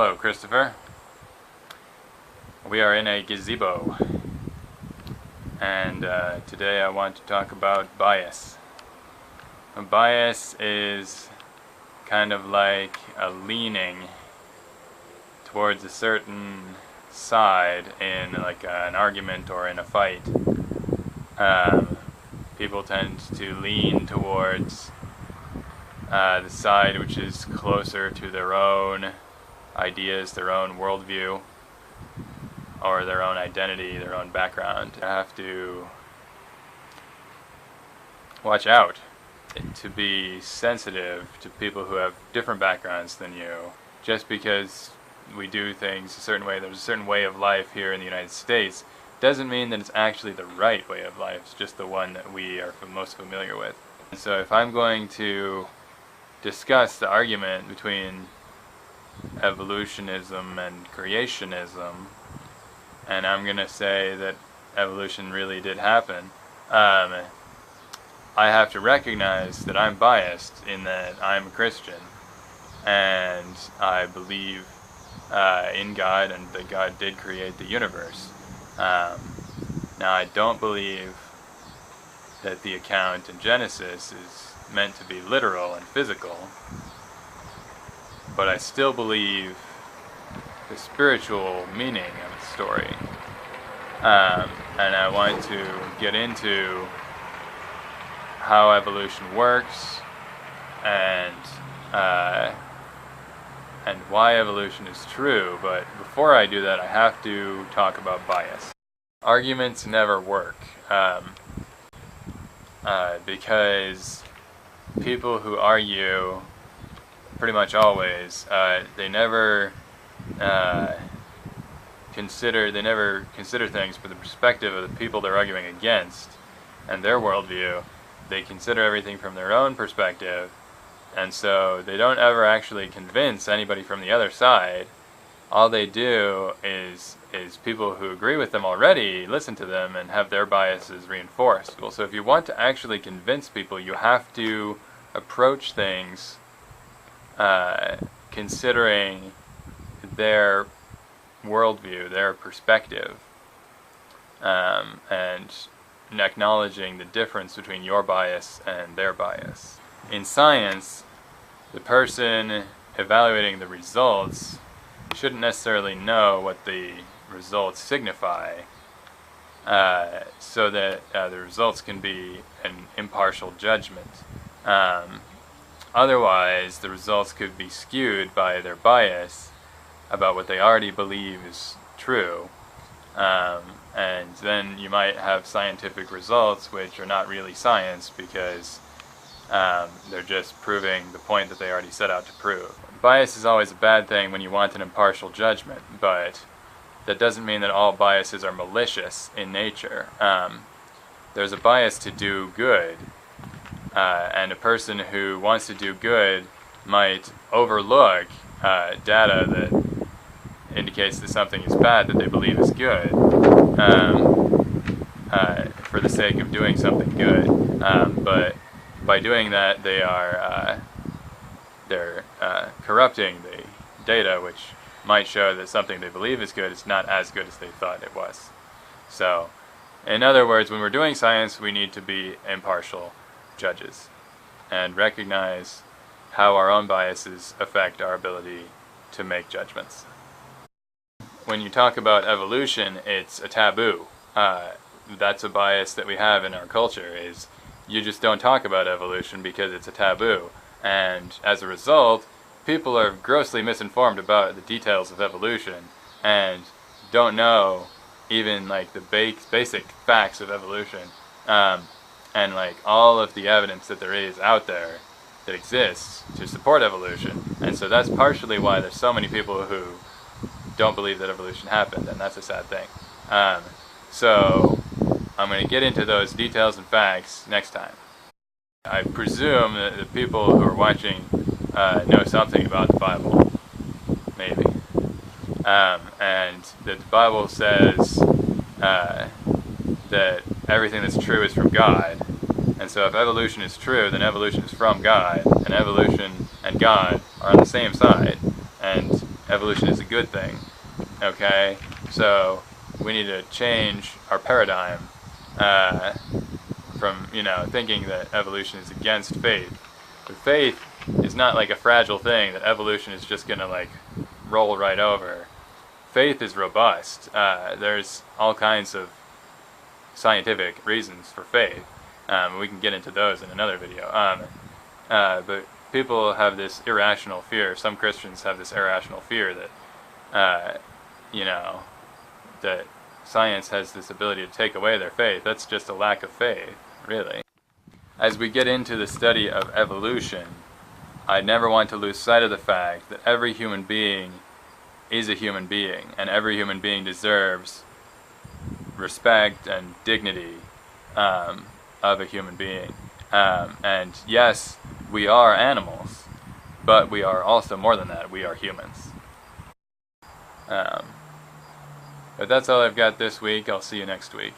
Hello, Christopher. We are in a gazebo, and today I want to talk about bias. A bias is kind of like a leaning towards a certain side in like an argument or in a fight. People tend to lean towards the side which is closer to their own ideas, their own worldview, or their own identity, their own background. You have to watch out to be sensitive to people who have different backgrounds than you. Just because we do things a certain way, there's a certain way of life here in the United States, doesn't mean that it's actually the right way of life. It's just the one that we are most familiar with. And so if I'm going to discuss the argument between evolutionism and creationism, and I'm going to say that evolution really did happen, I have to recognize that I'm biased in that I'm a Christian and I believe in God and that God did create the universe. Now I don't believe that the account in Genesis is meant to be literal and physical, but I still believe the spiritual meaning of the story. And I want to get into how evolution works and why evolution is true. But before I do that, I have to talk about bias. Arguments never work because people who argue, pretty much always, they never consider things from the perspective of the people they're arguing against and their worldview. They consider everything from their own perspective, and so they don't ever actually convince anybody from the other side. All they do is people who agree with them already listen to them and have their biases reinforced. Well, so if you want to actually convince people, you have to approach things considering their worldview, their perspective, and acknowledging the difference between your bias and their bias. In science, the person evaluating the results shouldn't necessarily know what the results signify, so that the results can be an impartial judgment. Otherwise, the results could be skewed by their bias about what they already believe is true, and then you might have scientific results which are not really science because they're just proving the point that they already set out to prove. Bias is always a bad thing when you want an impartial judgment, but that doesn't mean that all biases are malicious in nature. There's a bias to do good, and a person who wants to do good might overlook data that indicates that something is bad that they believe is good, for the sake of doing something good. But by doing that, they're corrupting the data, which might show that something they believe is good is not as good as they thought it was. So, in other words, when we're doing science, we need to be impartial judges and recognize how our own biases affect our ability to make judgments. When you talk about evolution, it's a taboo. That's a bias that we have in our culture, is you just don't talk about evolution because it's a taboo. And as a result, people are grossly misinformed about the details of evolution and don't know even like the basic facts of evolution, and like all of the evidence that there is out there that exists to support evolution. And so that's partially why there's so many people who don't believe that evolution happened, and that's a sad thing. So I'm going to get into those details and facts next time. I presume that the people who are watching know something about the Bible, maybe, and that the Bible says that everything that's true is from God. And so if evolution is true, then evolution is from God, and evolution and God are on the same side. And evolution is a good thing. Okay, so we need to change our paradigm from, thinking that evolution is against faith. But faith is not like a fragile thing that evolution is just gonna like roll right over. Faith is robust. There's all kinds of scientific reasons for faith. We can get into those in another video. But people have this irrational fear. Some Christians have this irrational fear that, that science has this ability to take away their faith. That's just a lack of faith, really. As we get into the study of evolution, I never want to lose sight of the fact that every human being is a human being, and every human being deserves respect and dignity of a human being. And yes, we are animals, but we are also more than that. We are humans. But that's all I've got this week. I'll see you next week.